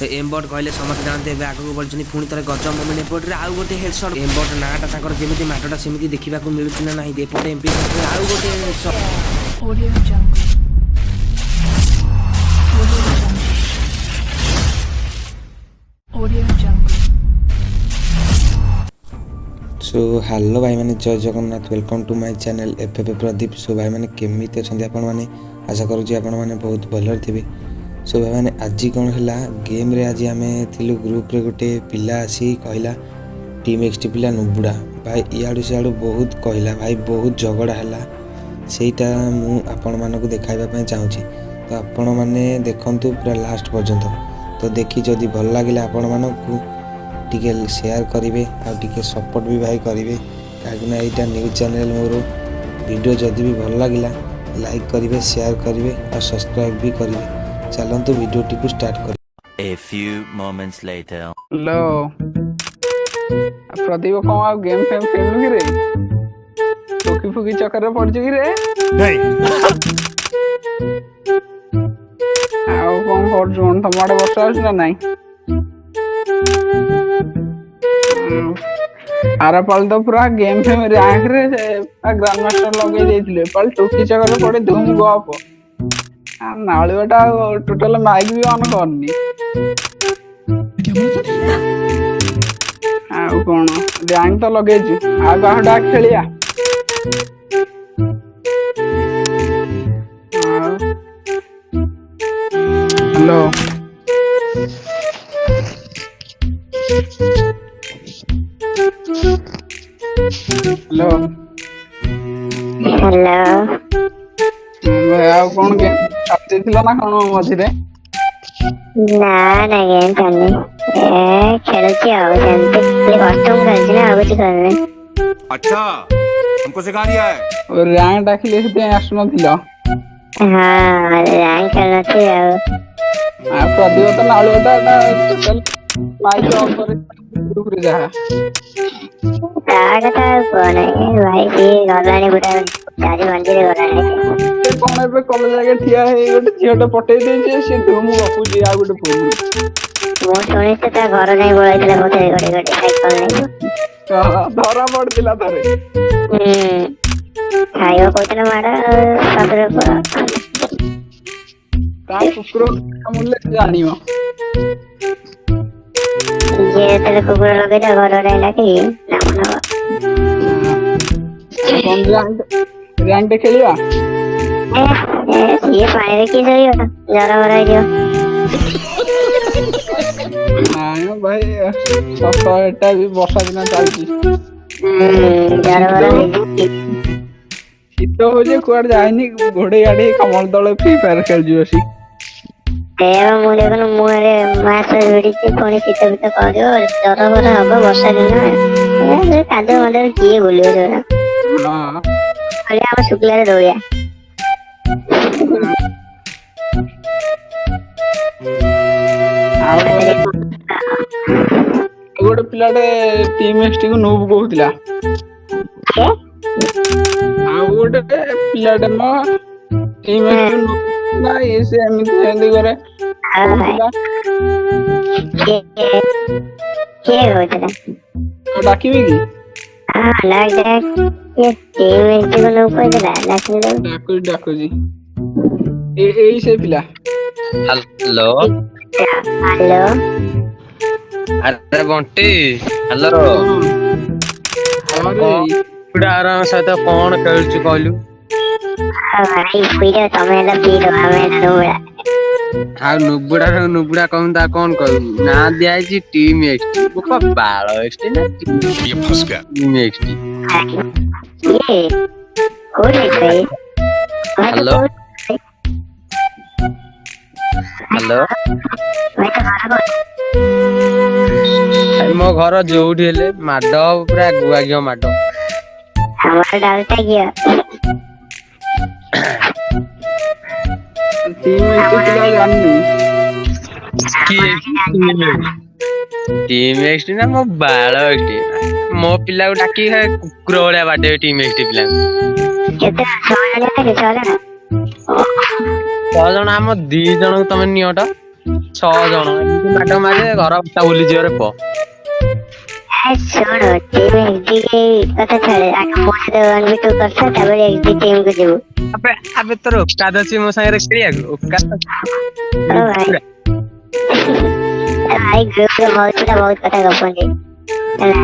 एम्बट कहले समस्त जानते आगक बढ़ी पुणी थे गज मोमेंट एपटे आउ गोटे हेडसट एम्बट नाटा जमी माटटा सेमती देखा मिलूँ ना नहीं एपटे एमपी आउ गोटे सो हेलो भाई मैंने Jai Jagannath welcome to my channel F Pradeep. So भाई मैंने केमी अच्छा आपण मैंने आशा करुँच आपण मैंने बहुत भल थे। सो भाई मैंने आज कौन है गेम रे आज आम थी ग्रुप रे गोटे पिला आसी कहला टीम एक्सटी पिला नुबुड़ा भाई इाड़ू सियाड़ू बहुत कहला भाई बहुत झगड़ा है सेटा मु आपण मानक देखाइबा चाहूँगी। तो आपण मैंने देखंतु पूरा लास्ट पर्यंत तो देखी जदि भल लगे आपण मानक टिके शेयर करेंगे आगे सपोर्ट भी भाई करेंगे कहीं यहाँ न्यूज चैनल मोर वीडियो जदि भी भल लगे लाइक करेंगे शेयर करेंगे और सब्सक्राइब भी करेंगे। चलते वीडियो टी स्टार्ट कर। A few moments later. Hello Pradeep कौन गेम फेम खेलु कि रे फुकी फुकी चक्कर में पड़ कि रे नहीं आओ कौन कर जोन तुम आड़े वर्षा होछ ना नहीं आरा पाल तो पूरा गेम फेम रैंक रे ग्रैंड मास्टर लगे देथिले पाल टोकी चक्कर में पड़े धूम गप नाळुटा टोटल माइक भी ऑन करनी आउ कोन रैंक तो लगे छु आ बाहडा खेलिया हेलो हेलो हेलो आउ कोन गेम छापते थिला ना कोन मझिरे ना ना गेम खेलने ए खेलची आओ जानते ये कॉस्ट्यूम खेलची ना आगे करने। अच्छा हमको सिखा दिया है और रैंक डाकिले से आसनो थिला हां रैंक खेलना थी आओ आ प्रदीप तो नाळुटा टोटल माइक ऑन करे ग्रुप रे जा ताकता कोन है भाई ये गलानी बुटा चारी मंदिर गलानी कोने पे कॉलेज आगे ठिया है गोटे झियोटा पटै देजे से धूम गपुजी आ गोटे फोन मो सुनी तो ता घर नहीं बोलाइतला मोटे गडे गडे साइकिल नहीं धरा पड़ दिला तारे खाइयो कोतने मारा सबरे पूरा का कुकुर मूल्य जानियो ये तेरे कुकुर लगे तो घर नहीं लगी ना कौन रैंक खेलिया ये पानी की सही हो जरा बरा दियो ना भाई सस्ता एटा भी वर्षा दिन चलची जरा बरा शीत हो जे कुआड जाइनी घोड़े गाड़ी कमल दले फ्री फायर खेल जियो सी एवा मु देखन मुरे मास भिडी से कोनी शीत बित करियो जरा बरा हबो वर्षा दिन ए कादो मदर किए बोलियो जरा हां खाली हम शुक्ला रे दोया गोटे पिलाटे टीम एक्सटी को नूब कहूतिला आ गोटे पिलाटे म टीम एक्सटी नूब ना ये से एमिति हेंदी करे के होतला डाकिबी की हां लाइक ये टीम एक्सटी को नूब कहला डाकू जी ए से पिला हेलो हेलो अरे बंटी हेलो अरे सहित कौन खेलु कहलु भाई पीड़ो तमेला पीड़ो हमें नुबड़ा नुबुड़ा कहूं ता कौन कहू ना दिया जी टीम एक्सटी बुका बाल एक्सटी ना ये फंस गया टीम एक्सटी ये कौन है भाई हेलो हेलो मो घर जोठी हेले माड पूरा गुआ गयो माड हमारा डालता गया टीम एक्सटी पिला जाननी टीम एक्सटी ना मो बाल एक्सटी मो पिला को डाकी कुकुर वाला बाटे टीम एक्सटी पिला केते सोना ले के चले ना 6 जण हम 2 जण तमे नियटा 6 ଜଣ ଏମିତି ମାଡ ମାରିବେ ଘର କଥା ବୁଲିଯିବ ରେ ପୁଅ। ଶୁଣ ଟିମ୍ ଏକ୍ସଡି କଥା ଛାଡେ ଆଗ ମୋ ସହିତ 1v2 କରିଥା ତାପରେ ଏକ୍ସଡି ଟିମ୍ କୁ ଯିବୁ। ଆବେ ଆବେ ତୋର ଓକାଦ ଅଛି ମୋ ସାଙ୍ଗରେ ଖେଳିବାକୁ ଓକାଦ ଓ ଭାଇ ଭାଇ ଗ୍ରୁପରେ ବହୁତ ପିଲା ବହୁତ କଥା ଗପନ୍ତି ହେଲା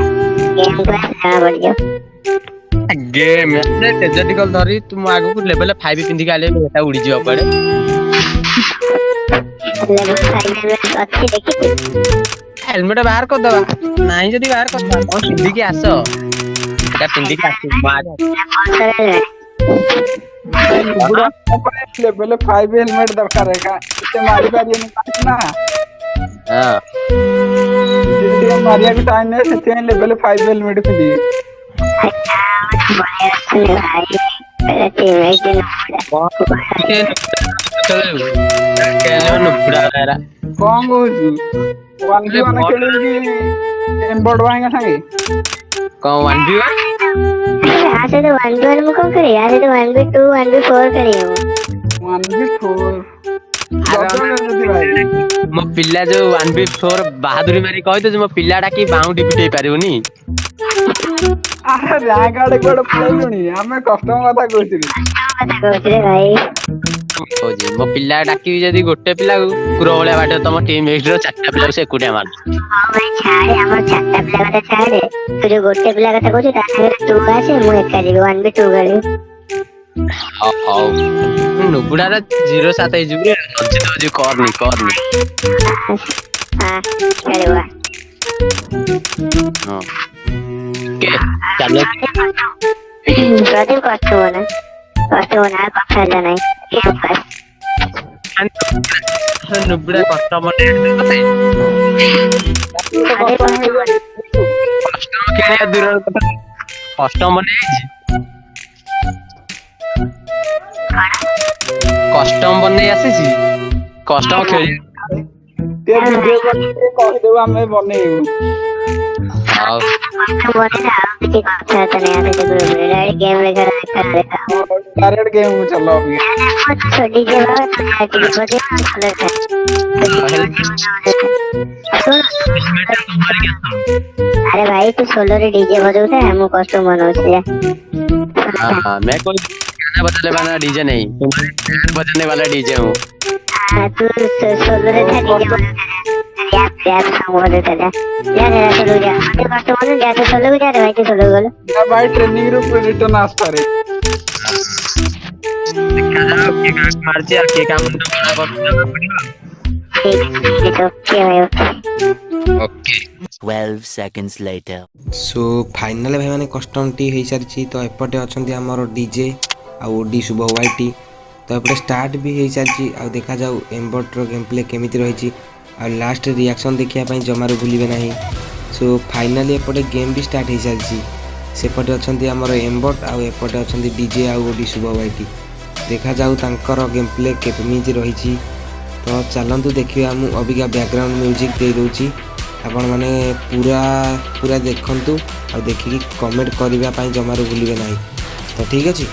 ଗେମ୍ କୁ ଆସି ଜଣା ପଡିଯିବ। ଗେମ୍ ଟେଜଟିକଲ ଧରି ତୁ ମୋ ଆଗକୁ ଲେଭେଲ 5 ପିନ୍ଧିକି ଆଇଲେ ଏଟା ଉଡିଯିବ କୁଆଡେ। ଲେଭେଲ 5 ଅଛି ଦେଖିଛୁ? ହେଲମେଟ ବାହାର କରିଦବା ନାହିଁ ଯଦି ବାହାର କରିଦବା କଣ ପିନ୍ଧିକି ଆସ ଏଟା ପିନ୍ଧିକି ଆସିବ ଲେଭେଲ 5 ହେଲମେଟ ଦରକାର ଏତେ ମାରି ପାରିବେନି ନା ହଁ ଟିକେ ମାରିବାକୁ ଟାଇମ୍ ନାହିଁ ସେଥିପାଇଁ ଲେଭେଲ 5 ହେଲମେଟ ପିନ୍ଧିବେ। କଣ କହୁଛୁ 1v1 ଖେଳିବୁ କି ଏମ୍ବଡ ଭାଇଙ୍କ ସାଙ୍ଗେ? କଣ 1v1? ଆ ସହିତ 1v1 ମୁଁ କଣ କରିବି? ଆ ସହିତ 1v2 1v4 ଖେଳିବୁ। 1v4 ଭାଇ ମୋ ପିଲା ଯୋଉ 1v4 ବାହାଦୁରୀ ମାରି କହିଦଉଛି ମୋ ପିଲା ଟା କି ବାଉଁଟି ପିଟେଇ ପାରିବୁନି। ଆରେ ରାଙ୍କ ଆଡେ କୁଆଡେ ପଳେଇଲୁଣି ଆମେ କଷ୍ଟମ କଥା କହୁଥିଲୁ। ଭାଇ କହୁଛି ମୋ ପିଲା ଡାକିବି ଯଦି ଗୋଟେ ପିଲାକୁ କୁକୁର ଭଳିଆ ବାଟ ତମ ଟିମ୍ ଏକ୍ସଡି ର 4ଟା ପିଲାକୁ ସେ ଏକୁଟିଆ ମାରୁଛି। ହଁ ଭାଇ ଛାଡେ ଆମର 4ଟା ପିଲା କଥା ଛାଡେ ତୁ ଯୋଉ ଗୋଟେ ପିଲା କଥା କହୁଛୁ ତା ସାଙ୍ଗରେ ତୁ ଆସେ ମୁଁ ଏକା ଯିବି 1v2 ଖେଳିବି। ହଉ ନୁବୁଡାର 0-7 ହେଇଯିବ କରନି ଖେଳିବା ହଁ ଚାଲ ପ୍ରଦୀପ କଷ୍ଟ ହବନା କଥା ହେଲା ନାହିଁ ନୁବୁଡା କଷ୍ଟମ ଖେଳିବା ଦୂର କଷ୍ଟମ ବନେଇଛି କଷ୍ଟମ ବନେଇ ଆସିଛି କଷ୍ଟମ ଖେଳି କହିଦେବୁ ଆମେ ବନେଇବୁ। ହଉ ଡାଇରେକ୍ଟ ଗେମ୍ ଚାଲ अरे भाई तू सोलो रे डीजे बजाउता है मैं कॉस्ट्यूम बनाऊंगी। हाँ मैं कोई गाना बजाने वाला डीजे नहीं बजाने वाला डीजे हूँ। तू सोलो रे था डीजे रैप सॉन्ग बजाता था यार मेरा सोलो जा मैं कॉस्ट्यूम बना जा सोलो जा रे भाई तू सोलो बोलो ना भाई ट्रेनिंग रूम पे रिटर्न आस्ता रे के मारचे के काम तो बड़ा करना पड़ेगा। ठीक ओके भाई ओके 12 seconds later. सो फाइनाल भाई मैंने कस्टम टी हो सारी तो एपटे अच्छा आमर डीजे आउ डी शुभ वाईटी तो एपटे स्टार्ट भी हो सारी आ देखा जाऊ एम्बटर गेम प्ले केमी रही आ लास्ट रिएक्शन देखापी जमार भूलें ना। सो फाइनाली एपटे गेम भी स्टार्ट हो सारी सेपटे अच्छा आमर एम्बट आउ एपटे अच्छा डीजे आउ डी शुभ वाईटी देखा जाऊ तांकर गेम प्ले केमी रही। तो चलतु देखिए मुझे अबिका बैकग्राउंड म्यूजिक दे दूँगी आपण मैंने पूरा देखंतु आ देखिकी कमेंट करने जमार भूलें ना। तो ठीक अच्छे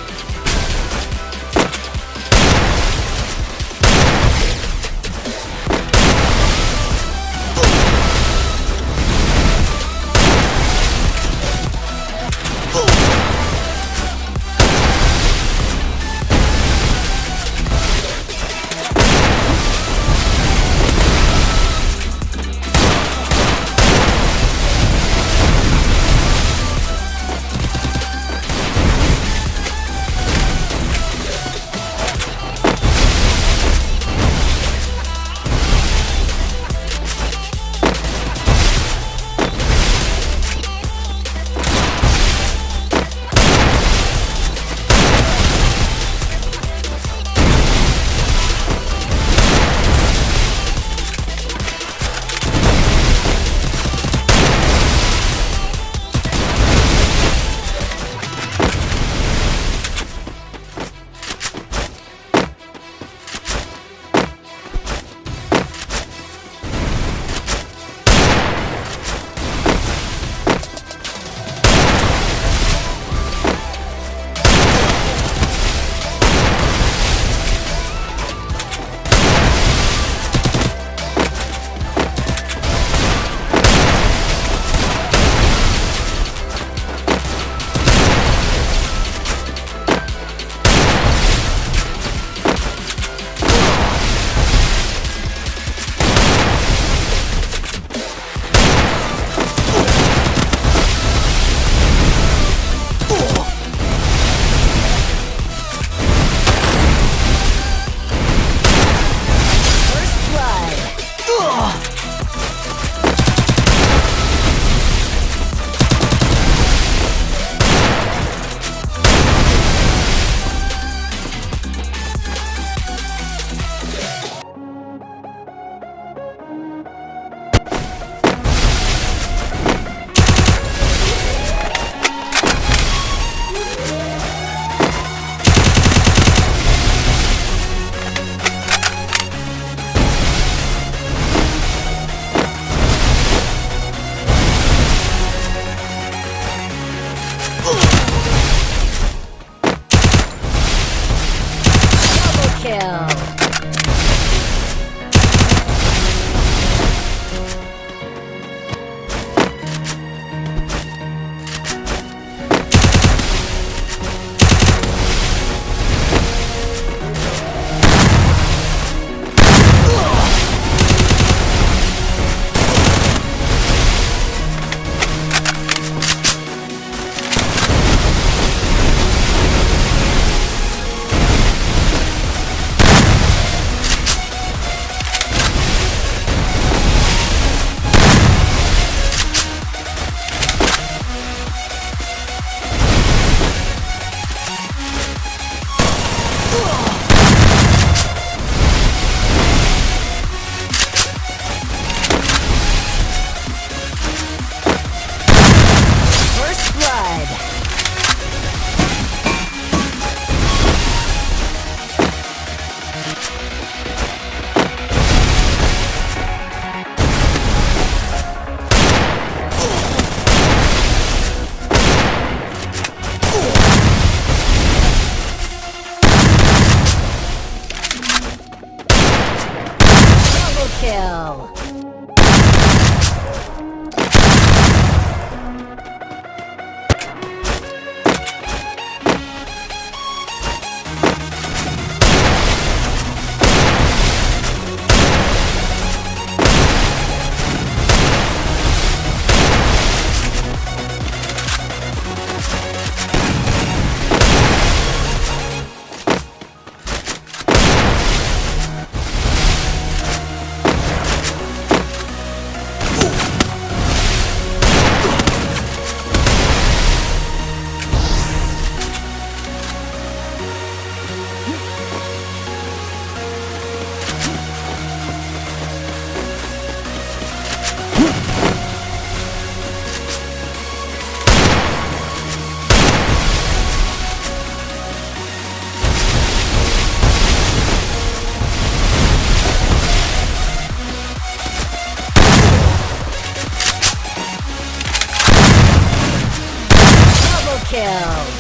kill.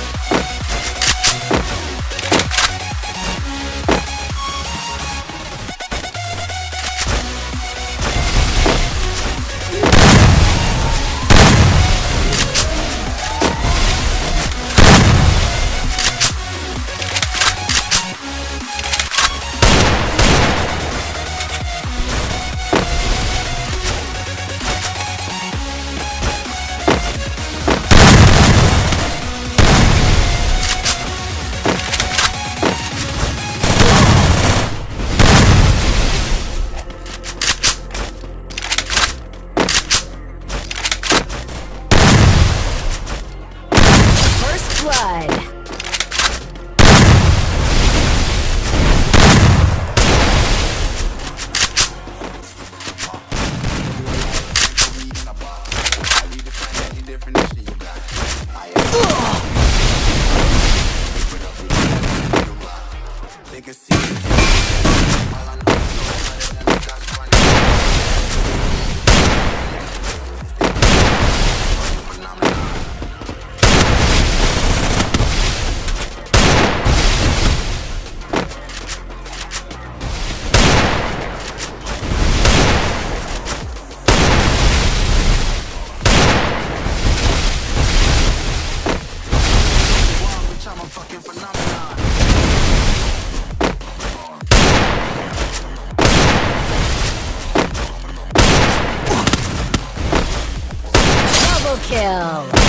Blood. Double kill.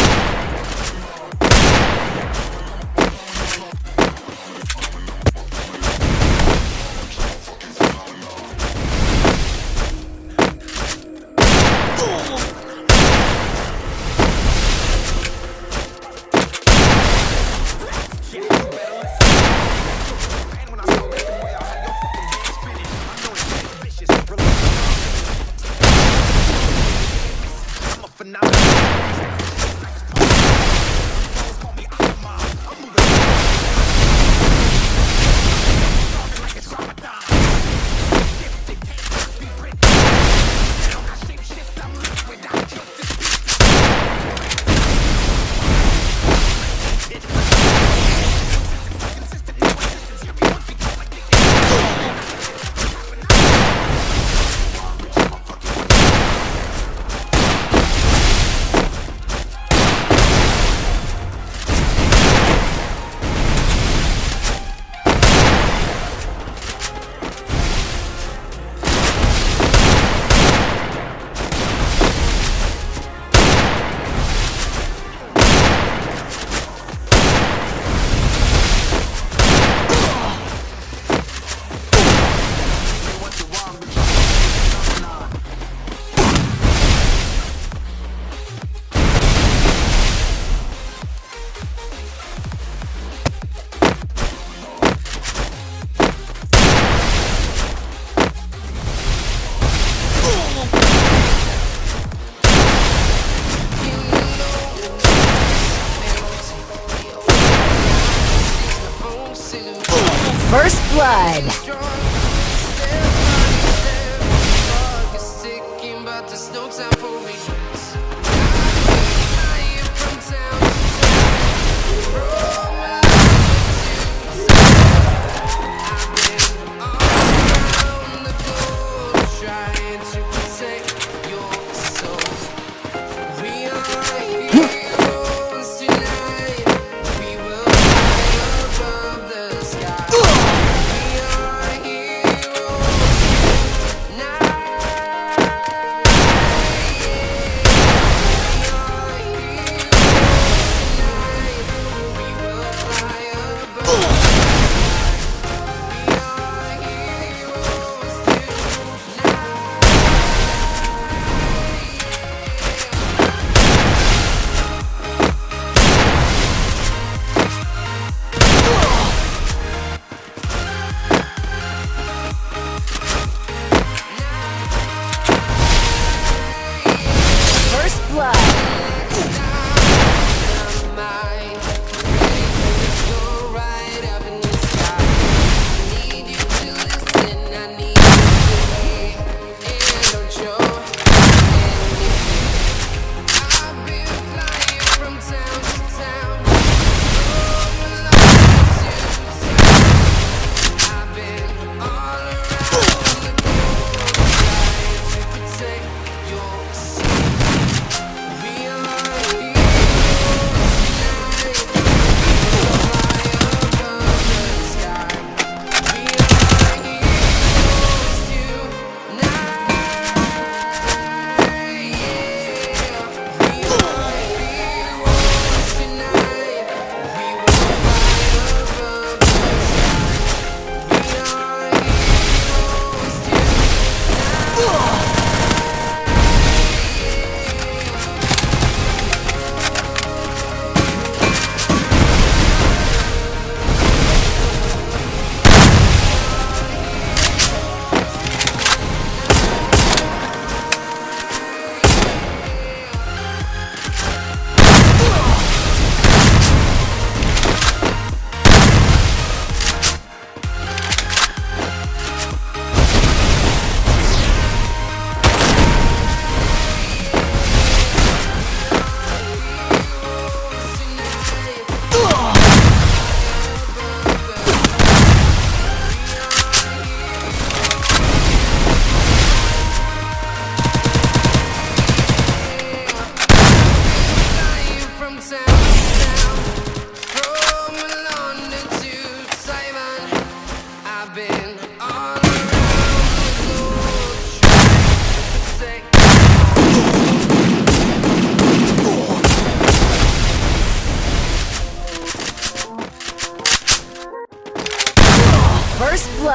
First blood.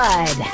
blood.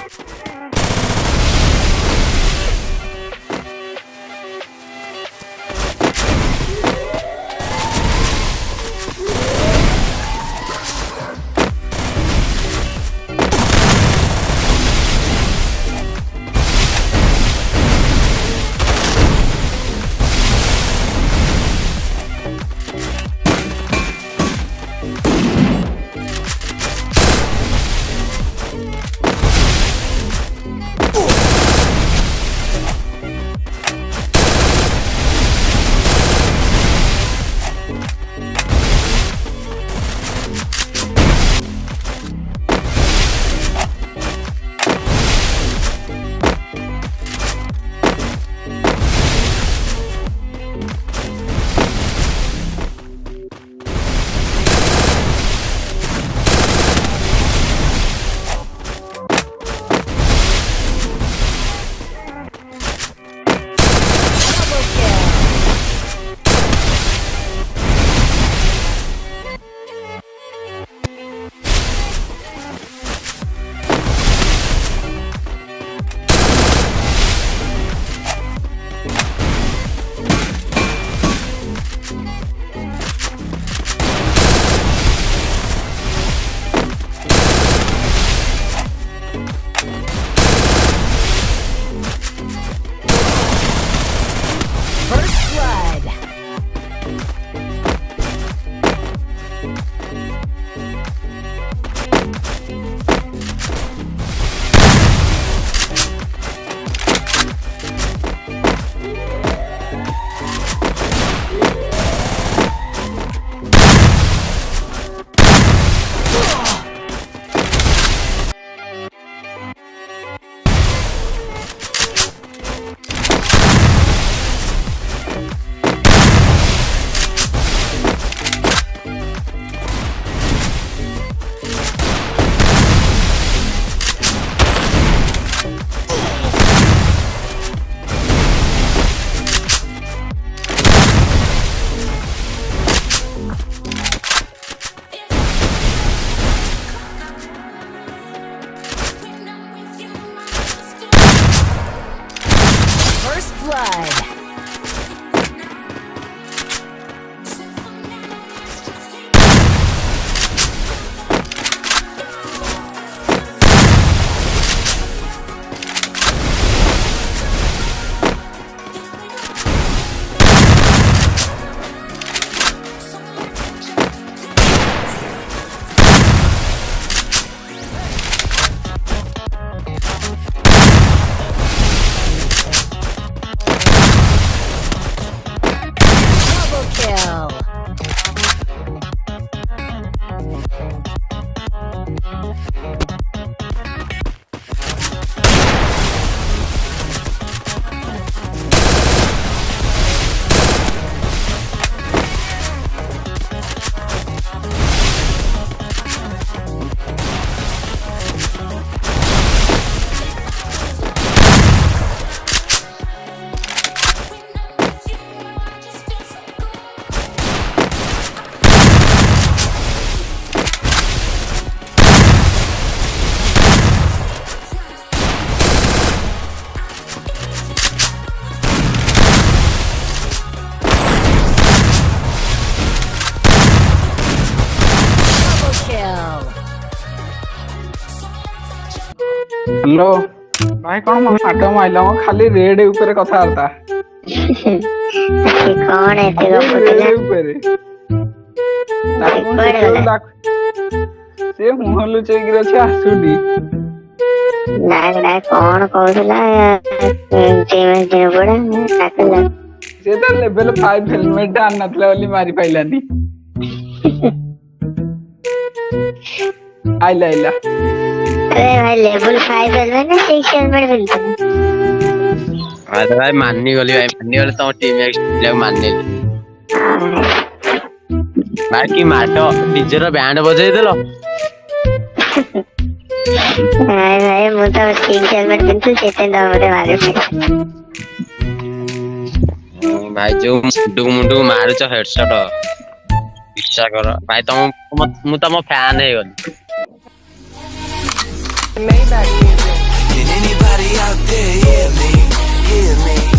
First blood. First blood. Double kill. Hello ଭାଇ କଣ ମାଡ ମାଇଲା ମ ଖାଲି ରେଡ୍ ଉପରେ କଥାବାର୍ତ୍ତା କଣ ଏତେ ରେଡ୍ ଗପୁଥିଲା ଉପରେ ତାକୁ କୁଆଡେ ଯେତେବେଳେ ଗଲା? ସେ ମୁହଁ ଲୁଚେଇକିରି ଅଛି ଆସୁନି କଣ କହୁଥିଲା ସେ ତା ଲେଭେଲ 5 ହେଲମେଟ ଟା ଆଣିନଥିଲା ବୋଲି ମାରି ପାଇଲାନି ଆଇଲା ଆଇଲା अरे भाई लेवल 5 हेलमेट ना 6 हेलमेट मिलता अरे भाई माननी गली तो टीम एक्स माननी भाई की माटो डीजे रो बैंड बजाई देलो भाई भाई मु तो 6 हेलमेट पिनथु सेते दमरे मारे भाई जो मुंडू मारुच हेडशॉट विश्वास कर भाई तुम मु तुम फैन है गली Can anybody out there hear me? Hear me?